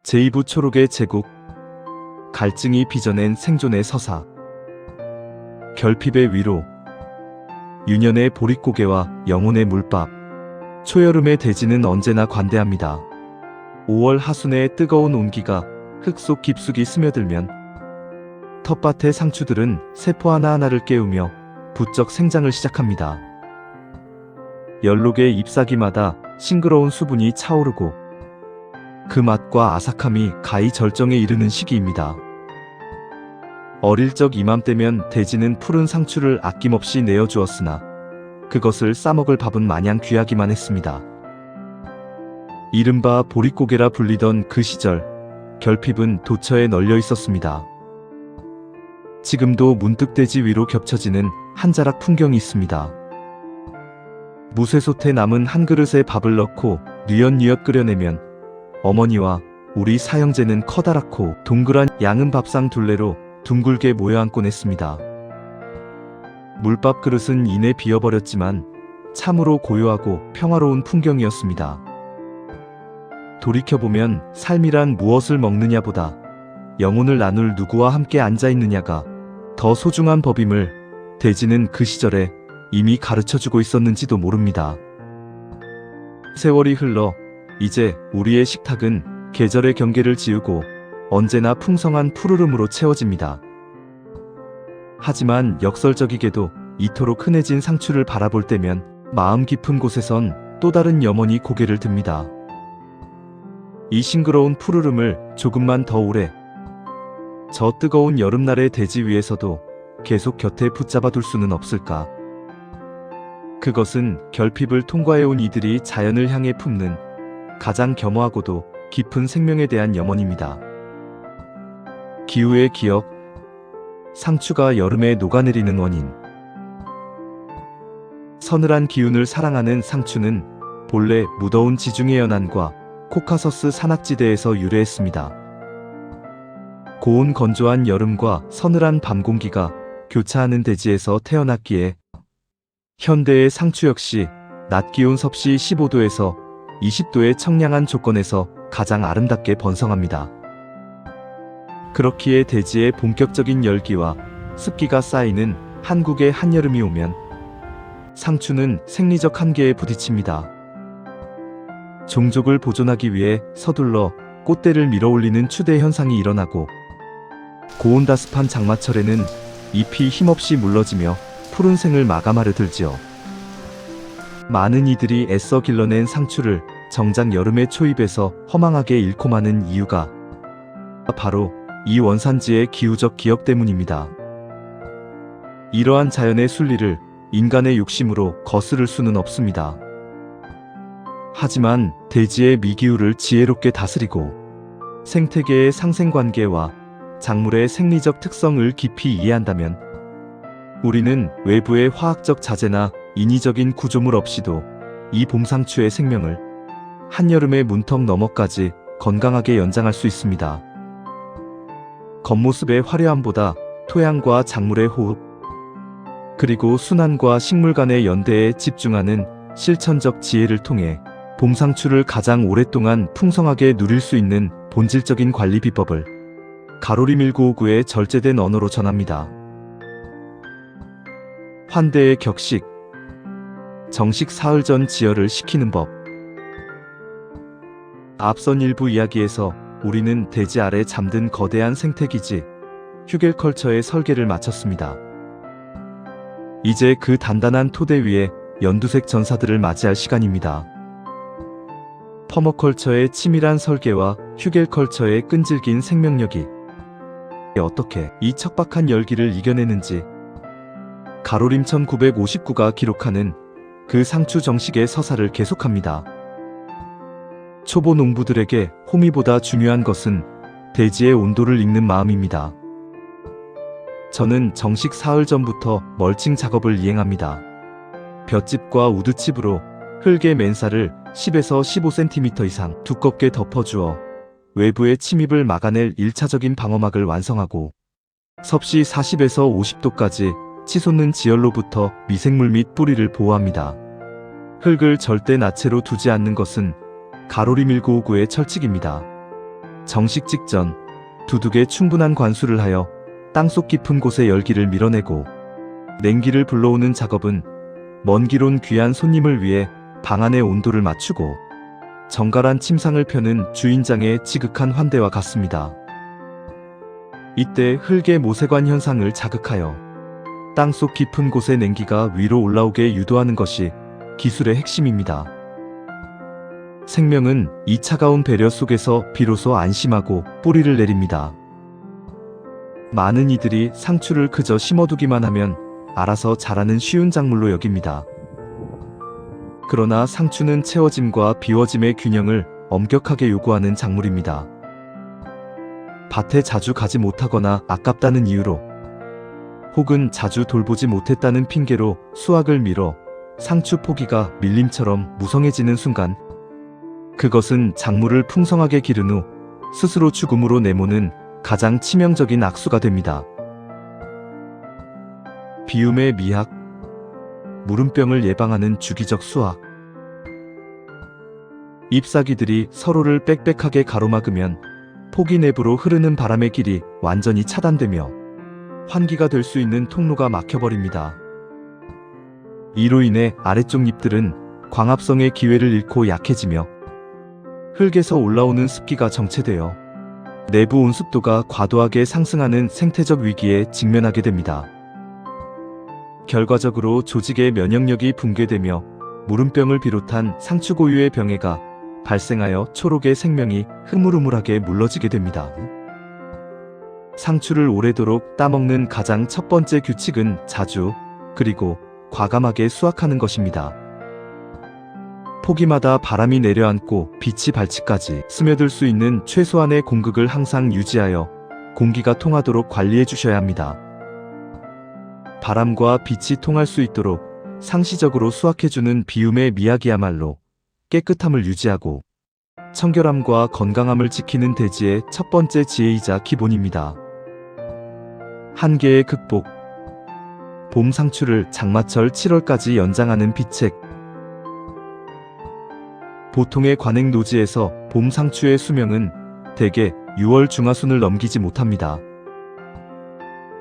제2부 초록의 제국. 갈증이 빚어낸 생존의 서사. 결핍의 위로. 유년의 보릿고개와 영혼의 물밥. 초여름의 대지는 언제나 관대합니다. 5월 하순의 뜨거운 온기가 흙 속 깊숙이 스며들면 텃밭의 상추들은 세포 하나하나를 깨우며 부쩍 생장을 시작합니다. 연록의 잎사귀마다 싱그러운 수분이 차오르고 그 맛과 아삭함이 가히 절정에 이르는 시기입니다. 어릴 적 이맘때면 대지는 푸른 상추를 아낌없이 내어주었으나 그것을 싸먹을 밥은 마냥 귀하기만 했습니다. 이른바 보릿고개라 불리던 그 시절, 결핍은 도처에 널려 있었습니다. 지금도 문득 대지 위로 겹쳐지는 한 자락 풍경이 있습니다. 무쇠솥에 남은 한 그릇에 밥을 넣고 뉘엿뉘엿 끓여내면 어머니와 우리 사형제는 커다랗고 동그란 양은 밥상 둘레로 둥글게 모여 앉곤 했습니다. 물밥 그릇은 이내 비어버렸지만 참으로 고요하고 평화로운 풍경이었습니다. 돌이켜보면 삶이란 무엇을 먹느냐보다 영혼을 나눌 누구와 함께 앉아있느냐가 더 소중한 법임을 대지는 그 시절에 이미 가르쳐주고 있었는지도 모릅니다. 세월이 흘러 이제 우리의 식탁은 계절의 경계를 지우고 언제나 풍성한 푸르름으로 채워집니다. 하지만 역설적이게도 이토록 흔해진 상추를 바라볼 때면 마음 깊은 곳에선 또 다른 염원이 고개를 듭니다. 이 싱그러운 푸르름을 조금만 더 오래, 저 뜨거운 여름날의 대지 위에서도 계속 곁에 붙잡아 둘 수는 없을까? 그것은 결핍을 통과해온 이들이 자연을 향해 품는 가장 겸허하고도 깊은 생명에 대한 염원입니다. 기후의 기억. 상추가 여름에 녹아내리는 원인. 서늘한 기운을 사랑하는 상추는 본래 무더운 지중해 연안과 코카서스 산악지대에서 유래했습니다. 고온 건조한 여름과 서늘한 밤 공기가 교차하는 대지에서 태어났기에 현대의 상추 역시 낮 기온 섭씨 15도에서 20도의 청량한 조건에서 가장 아름답게 번성합니다. 그렇기에 대지의 본격적인 열기와 습기가 쌓이는 한국의 한여름이 오면 상추는 생리적 한계에 부딪힙니다. 종족을 보존하기 위해 서둘러 꽃대를 밀어올리는 추대 현상이 일어나고 고온다습한 장마철에는 잎이 힘없이 물러지며 푸른생을 마감하려 들지요. 많은 이들이 애써 길러낸 상추를 정작 여름의 초입에서 허망하게 잃고 마는 이유가 바로 이 원산지의 기후적 기억 때문입니다. 이러한 자연의 순리를 인간의 욕심으로 거스를 수는 없습니다. 하지만 대지의 미기후를 지혜롭게 다스리고 생태계의 상생관계와 작물의 생리적 특성을 깊이 이해한다면 우리는 외부의 화학적 자재나 인위적인 구조물 없이도 이 봄상추의 생명을 한여름의 문턱 너머까지 건강하게 연장할 수 있습니다. 겉모습의 화려함보다 토양과 작물의 호흡, 그리고 순환과 식물 간의 연대에 집중하는 실천적 지혜를 통해 봄상추를 가장 오랫동안 풍성하게 누릴 수 있는 본질적인 관리 비법을 가로리 1959의 절제된 언어로 전합니다. 환대의 격식. 정식 사흘 전 지혈을 시키는 법. 앞선 일부 이야기에서 우리는 대지 아래 잠든 거대한 생태기지 휴겔컬처의 설계를 마쳤습니다. 이제 그 단단한 토대 위에 연두색 전사들을 맞이할 시간입니다. 퍼머컬처의 치밀한 설계와 휴겔컬처의 끈질긴 생명력이 어떻게 이 척박한 열기를 이겨내는지 가로림 1959가 기록하는 그 상추 정식의 서사를 계속합니다. 초보 농부들에게 호미보다 중요한 것은 대지의 온도를 읽는 마음입니다. 저는 정식 사흘 전부터 멀칭 작업을 이행합니다. 볏짚과 우드칩으로 흙의 맨살을 10에서 15cm 이상 두껍게 덮어주어 외부의 침입을 막아낼 1차적인 방어막을 완성하고 섭씨 40에서 50도까지 치솟는 지열로부터 미생물 및 뿌리를 보호합니다. 흙을 절대 나체로 두지 않는 것은 가로리 1959의 철칙입니다. 정식 직전 두둑에 충분한 관수를 하여 땅속 깊은 곳에 열기를 밀어내고 냉기를 불러오는 작업은 먼 길 온 귀한 손님을 위해 방 안의 온도를 맞추고 정갈한 침상을 펴는 주인장의 지극한 환대와 같습니다. 이때 흙의 모세관 현상을 자극하여 땅속 깊은 곳의 냉기가 위로 올라오게 유도하는 것이 기술의 핵심입니다. 생명은 이 차가운 배려 속에서 비로소 안심하고 뿌리를 내립니다. 많은 이들이 상추를 그저 심어두기만 하면 알아서 자라는 쉬운 작물로 여깁니다. 그러나 상추는 채워짐과 비워짐의 균형을 엄격하게 요구하는 작물입니다. 밭에 자주 가지 못하거나 아깝다는 이유로 혹은 자주 돌보지 못했다는 핑계로 수확을 미뤄 상추 포기가 밀림처럼 무성해지는 순간 그것은 작물을 풍성하게 기른 후 스스로 죽음으로 내모는 가장 치명적인 악수가 됩니다. 비움의 미학, 물음병을 예방하는 주기적 수확. 잎사귀들이 서로를 빽빽하게 가로막으면 포기 내부로 흐르는 바람의 길이 완전히 차단되며 환기가 될 수 있는 통로가 막혀버립니다. 이로 인해 아래쪽 잎들은 광합성의 기회를 잃고 약해지며 흙에서 올라오는 습기가 정체되어 내부 온습도가 과도하게 상승하는 생태적 위기에 직면하게 됩니다. 결과적으로 조직의 면역력이 붕괴되며 물음병을 비롯한 상추 고유의 병해가 발생하여 초록의 생명이 흐물흐물하게 물러지게 됩니다. 상추를 오래도록 따먹는 가장 첫 번째 규칙은 자주, 그리고 과감하게 수확하는 것입니다. 포기마다 바람이 내려앉고 빛이 발치까지 스며들 수 있는 최소한의 공극을 항상 유지하여 공기가 통하도록 관리해 주셔야 합니다. 바람과 빛이 통할 수 있도록 상시적으로 수확해주는 비움의 미학이야말로 깨끗함을 유지하고 청결함과 건강함을 지키는 대지의 첫 번째 지혜이자 기본입니다. 한계의 극복. 봄 상추를 장마철 7월까지 연장하는 비책. 보통의 관행 노지에서 봄 상추의 수명은 대개 6월 중하순을 넘기지 못합니다.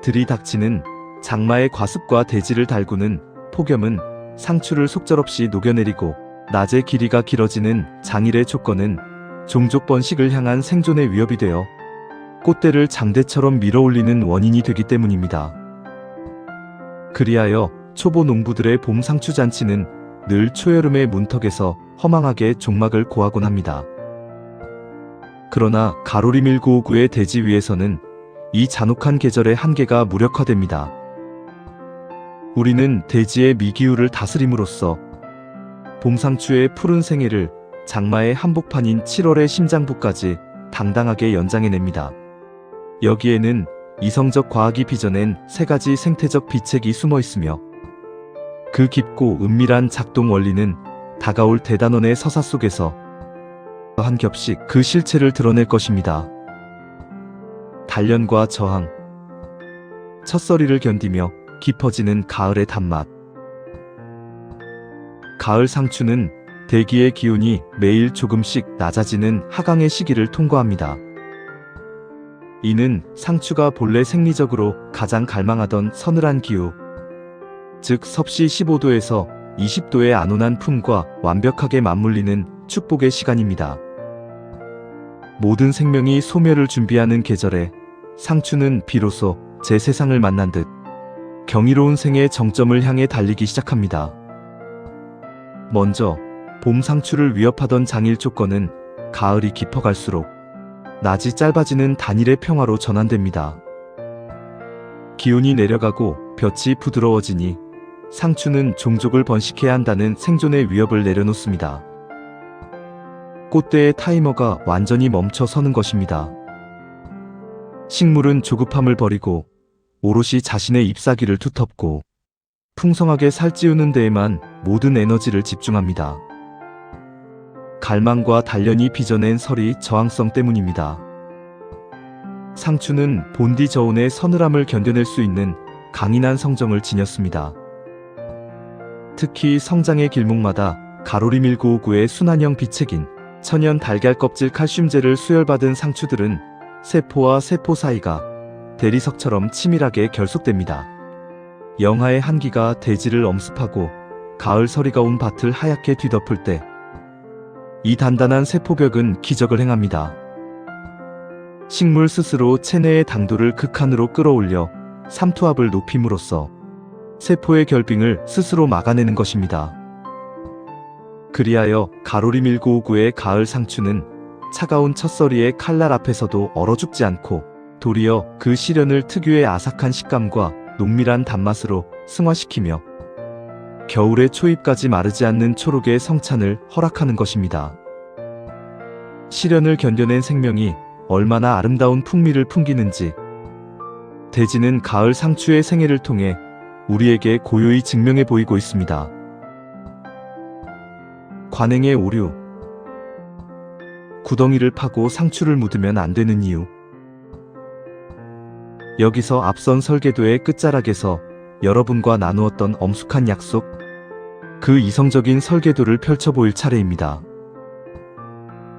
들이닥치는 장마의 과습과 대지를 달구는 폭염은 상추를 속절없이 녹여내리고 낮의 길이가 길어지는 장일의 조건은 종족 번식을 향한 생존의 위협이 되어 꽃대를 장대처럼 밀어올리는 원인이 되기 때문입니다. 그리하여 초보 농부들의 봄 상추 잔치는 늘 초여름의 문턱에서 허망하게 종막을 고하곤 합니다. 그러나 가로리 1959의 대지 위에서는 이 잔혹한 계절의 한계가 무력화됩니다. 우리는 대지의 미기후를 다스림으로써 봄상추의 푸른 생애를 장마의 한복판인 7월의 심장부까지 당당하게 연장해냅니다. 여기에는 이성적 과학이 빚어낸 세 가지 생태적 비책이 숨어 있으며 그 깊고 은밀한 작동 원리는 다가올 대단원의 서사 속에서 한 겹씩 그 실체를 드러낼 것입니다. 단련과 저항, 첫서리를 견디며 깊어지는 가을의 단맛. 가을 상추는 대기의 기온이 매일 조금씩 낮아지는 하강의 시기를 통과합니다. 이는 상추가 본래 생리적으로 가장 갈망하던 서늘한 기후, 즉 섭씨 15도에서 20도의 안온한 품과 완벽하게 맞물리는 축복의 시간입니다. 모든 생명이 소멸을 준비하는 계절에 상추는 비로소 제 세상을 만난 듯 경이로운 생의 정점을 향해 달리기 시작합니다. 먼저 봄 상추를 위협하던 장일 조건은 가을이 깊어갈수록 낮이 짧아지는 단일의 평화로 전환됩니다. 기온이 내려가고 볕이 부드러워지니 상추는 종족을 번식해야 한다는 생존의 위협을 내려놓습니다. 꽃대의 타이머가 완전히 멈춰 서는 것입니다. 식물은 조급함을 버리고 오롯이 자신의 잎사귀를 두텁고 풍성하게 살찌우는 데에만 모든 에너지를 집중합니다. 갈망과 단련이 빚어낸 설이 저항성 때문입니다. 상추는 본디 저온의 서늘함을 견뎌낼 수 있는 강인한 성정을 지녔습니다. 특히 성장의 길목마다 가로리 1959의 순환형 비책인 천연 달걀 껍질 칼슘제를 수혈받은 상추들은 세포와 세포 사이가 대리석처럼 치밀하게 결속됩니다. 영하의 한기가 대지를 엄습하고 가을 서리가 온 밭을 하얗게 뒤덮을 때 이 단단한 세포벽은 기적을 행합니다. 식물 스스로 체내의 당도를 극한으로 끌어올려 삼투압을 높임으로써 세포의 결빙을 스스로 막아내는 것입니다. 그리하여 가로림 1959의 가을 상추는 차가운 첫서리의 칼날 앞에서도 얼어 죽지 않고 도리어 그 시련을 특유의 아삭한 식감과 농밀한 단맛으로 승화시키며 겨울의 초입까지 마르지 않는 초록의 성찬을 허락하는 것입니다. 시련을 견뎌낸 생명이 얼마나 아름다운 풍미를 풍기는지 대지는 가을 상추의 생애를 통해 우리에게 고요히 증명해 보이고 있습니다. 관행의 오류. 구덩이를 파고 상추를 묻으면 안 되는 이유. 여기서 앞선 설계도의 끝자락에서 여러분과 나누었던 엄숙한 약속, 그 이성적인 설계도를 펼쳐보일 차례입니다.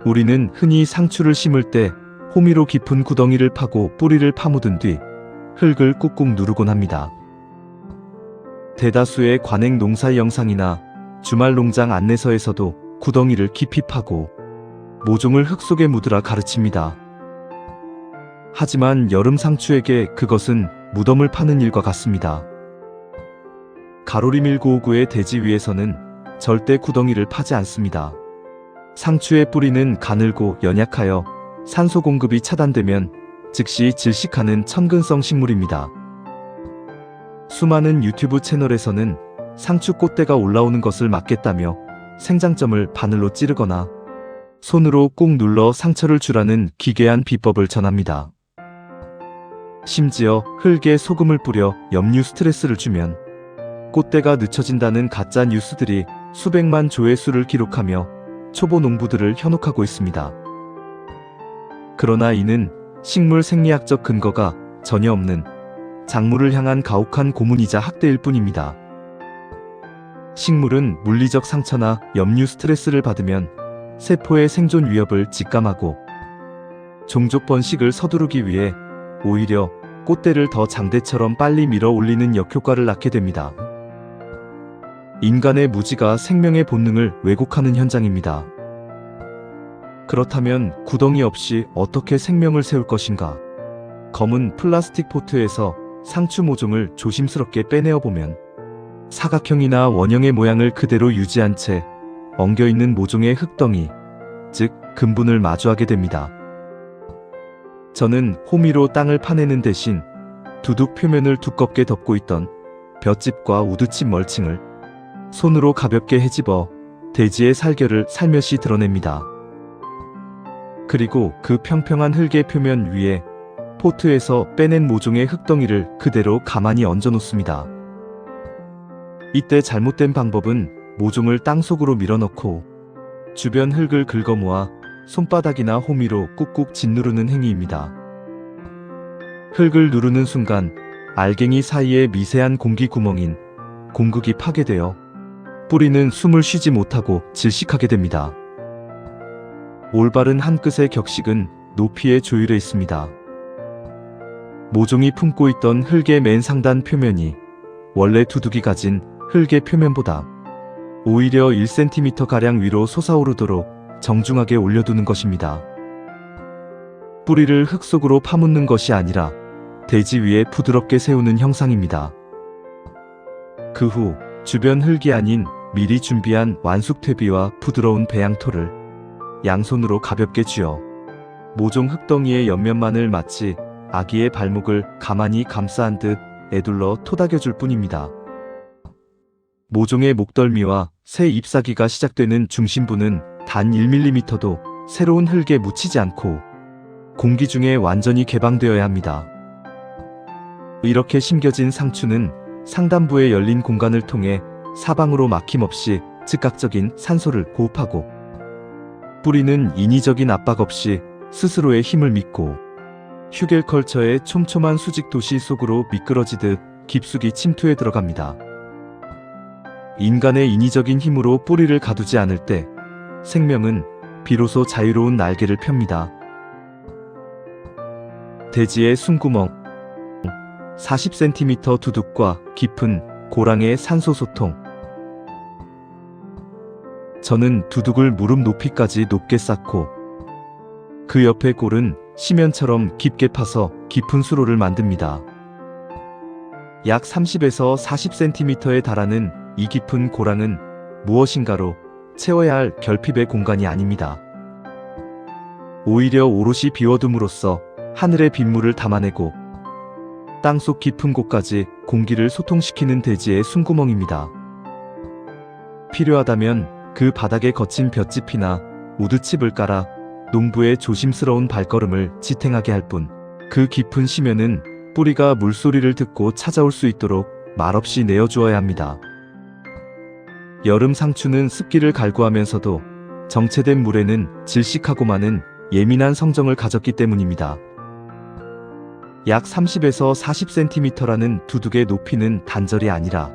우리는 흔히 상추를 심을 때 호미로 깊은 구덩이를 파고 뿌리를 파묻은 뒤 흙을 꾹꾹 누르곤 합니다. 대다수의 관행 농사 영상이나 주말 농장 안내서에서도 구덩이를 깊이 파고 모종을 흙 속에 묻으라 가르칩니다. 하지만 여름 상추에게 그것은 무덤을 파는 일과 같습니다. 가로림 1959의 대지 위에서는 절대 구덩이를 파지 않습니다. 상추의 뿌리는 가늘고 연약하여 산소 공급이 차단되면 즉시 질식하는 천근성 식물입니다. 수많은 유튜브 채널에서는 상추 꽃대가 올라오는 것을 막겠다며 생장점을 바늘로 찌르거나 손으로 꾹 눌러 상처를 주라는 기괴한 비법을 전합니다. 심지어 흙에 소금을 뿌려 염류 스트레스를 주면 꽃대가 늦춰진다는 가짜 뉴스들이 수백만 조회수를 기록하며 초보 농부들을 현혹하고 있습니다. 그러나 이는 식물 생리학적 근거가 전혀 없는 작물을 향한 가혹한 고문이자 학대일 뿐입니다. 식물은 물리적 상처나 염류 스트레스를 받으면 세포의 생존 위협을 직감하고 종족 번식을 서두르기 위해 오히려 꽃대를 더 장대처럼 빨리 밀어 올리는 역효과를 낳게 됩니다. 인간의 무지가 생명의 본능을 왜곡하는 현장입니다. 그렇다면 구덩이 없이 어떻게 생명을 세울 것인가? 검은 플라스틱 포트에서 상추 모종을 조심스럽게 빼내어 보면 사각형이나 원형의 모양을 그대로 유지한 채 엉겨있는 모종의 흙덩이, 즉 근분을 마주하게 됩니다. 저는 호미로 땅을 파내는 대신 두둑 표면을 두껍게 덮고 있던 볏짚과 우드칩 멀칭을 손으로 가볍게 헤집어 대지의 살결을 살며시 드러냅니다. 그리고 그 평평한 흙의 표면 위에 포트에서 빼낸 모종의 흙덩이를 그대로 가만히 얹어 놓습니다. 이때 잘못된 방법은 모종을 땅속으로 밀어넣고 주변 흙을 긁어모아 손바닥이나 호미로 꾹꾹 짓누르는 행위입니다. 흙을 누르는 순간 알갱이 사이의 미세한 공기 구멍인 공극이 파괴되어 뿌리는 숨을 쉬지 못하고 질식하게 됩니다. 올바른 한 끗의 격식은 높이의 조율에 있습니다. 모종이 품고 있던 흙의 맨 상단 표면이 원래 두둑이 가진 흙의 표면보다 오히려 1cm가량 위로 솟아오르도록 정중하게 올려두는 것입니다. 뿌리를 흙 속으로 파묻는 것이 아니라 대지 위에 부드럽게 세우는 형상입니다. 그 후 주변 흙이 아닌 미리 준비한 완숙 퇴비와 부드러운 배양토를 양손으로 가볍게 쥐어 모종 흙덩이의 옆면만을 마치 아기의 발목을 가만히 감싸한 듯 에둘러 토닥여줄 뿐입니다. 모종의 목덜미와 새 잎사귀가 시작되는 중심부는 단 1mm도 새로운 흙에 묻히지 않고 공기 중에 완전히 개방되어야 합니다. 이렇게 심겨진 상추는 상단부에 열린 공간을 통해 사방으로 막힘없이 즉각적인 산소를 호흡하고 뿌리는 인위적인 압박 없이 스스로의 힘을 믿고 휴겔컬처의 촘촘한 수직 도시 속으로 미끄러지듯 깊숙이 침투해 들어갑니다. 인간의 인위적인 힘으로 뿌리를 가두지 않을 때 생명은 비로소 자유로운 날개를 펴니다. 대지의 숨구멍, 40cm 두둑과 깊은 고랑의 산소소통. 저는 두둑을 무릎 높이까지 높게 쌓고 그 옆에 골은 시면처럼 깊게 파서 깊은 수로를 만듭니다. 약 30에서 40cm에 달하는 이 깊은 고랑은 무엇인가로 채워야 할 결핍의 공간이 아닙니다. 오히려 오롯이 비워둠으로써 하늘의 빗물을 담아내고 땅속 깊은 곳까지 공기를 소통시키는 대지의 숨구멍입니다. 필요하다면 그 바닥에 거친 볏짚이나 우드칩을 깔아 농부의 조심스러운 발걸음을 지탱하게 할 뿐, 그 깊은 심연은 뿌리가 물소리를 듣고 찾아올 수 있도록 말없이 내어주어야 합니다. 여름 상추는 습기를 갈구하면서도 정체된 물에는 질식하고 많은 예민한 성정을 가졌기 때문입니다. 약 30에서 40cm라는 두둑의 높이는 단절이 아니라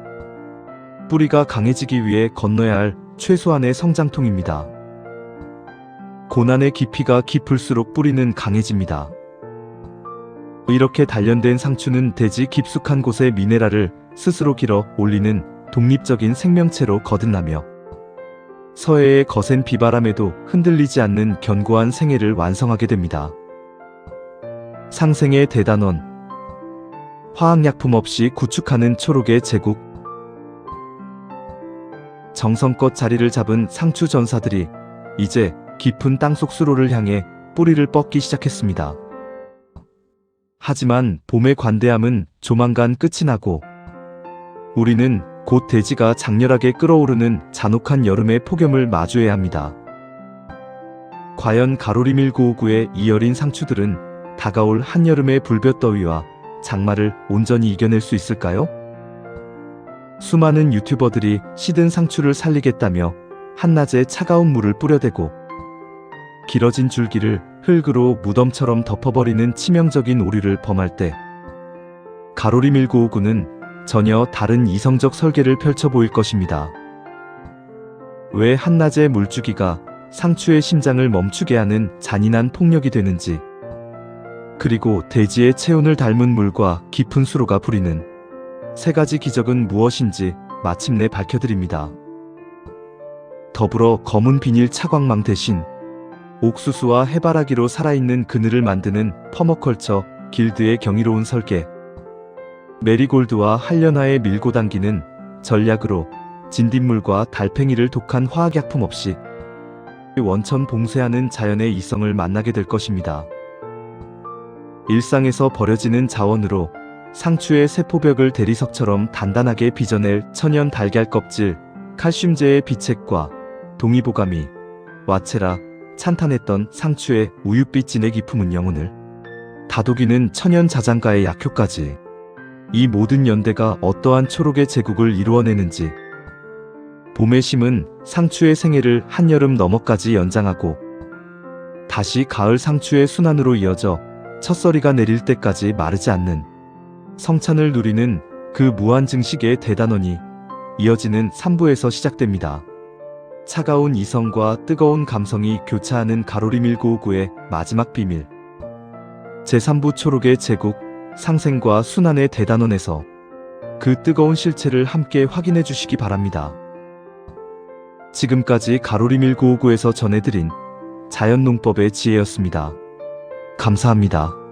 뿌리가 강해지기 위해 건너야 할 최소한의 성장통입니다. 고난의 깊이가 깊을수록 뿌리는 강해집니다. 이렇게 단련된 상추는 대지 깊숙한 곳의 미네랄을 스스로 길어 올리는 독립적인 생명체로 거듭나며 서해의 거센 비바람에도 흔들리지 않는 견고한 생애를 완성하게 됩니다. 상생의 대단원, 화학약품 없이 구축하는 초록의 제국. 정성껏 자리를 잡은 상추 전사들이 이제 깊은 땅속 수로를 향해 뿌리를 뻗기 시작했습니다. 하지만 봄의 관대함은 조만간 끝이 나고 우리는 곧 대지가 장렬하게 끓어오르는 잔혹한 여름의 폭염을 마주해야 합니다. 과연 가로리 1959의 이 여린 상추들은 다가올 한여름의 불볕더위와 장마를 온전히 이겨낼 수 있을까요? 수많은 유튜버들이 시든 상추를 살리겠다며 한낮에 차가운 물을 뿌려대고 길어진 줄기를 흙으로 무덤처럼 덮어버리는 치명적인 오류를 범할 때 가로리 1959는 전혀 다른 이성적 설계를 펼쳐 보일 것입니다. 왜 한낮의 물주기가 상추의 심장을 멈추게 하는 잔인한 폭력이 되는지, 그리고 대지의 체온을 닮은 물과 깊은 수로가 부리는 세 가지 기적은 무엇인지 마침내 밝혀드립니다. 더불어 검은 비닐 차광망 대신 옥수수와 해바라기로 살아있는 그늘을 만드는 퍼머컬처 길드의 경이로운 설계, 메리골드와 한련화에 밀고 당기는 전략으로 진딧물과 달팽이를 독한 화학약품 없이 원천 봉쇄하는 자연의 이성을 만나게 될 것입니다. 일상에서 버려지는 자원으로 상추의 세포벽을 대리석처럼 단단하게 빚어낼 천연 달걀 껍질, 칼슘제의 비책과 동의보감이 와체라 찬탄했던 상추의 우윳빛 진액 기품은 영혼을 다독이는 천연 자장가의 약효까지, 이 모든 연대가 어떠한 초록의 제국을 이루어내는지, 봄의 심은 상추의 생애를 한여름 너머까지 연장하고 다시 가을 상추의 순환으로 이어져 첫서리가 내릴 때까지 마르지 않는 성찬을 누리는 그 무한 증식의 대단원이 이어지는 3부에서 시작됩니다. 차가운 이성과 뜨거운 감성이 교차하는 가로리 1959의 마지막 비밀. 제3부 초록의 제국, 상생과 순환의 대단원에서 그 뜨거운 실체를 함께 확인해 주시기 바랍니다. 지금까지 가로리 1959에서 전해드린 자연농법의 지혜였습니다. 감사합니다.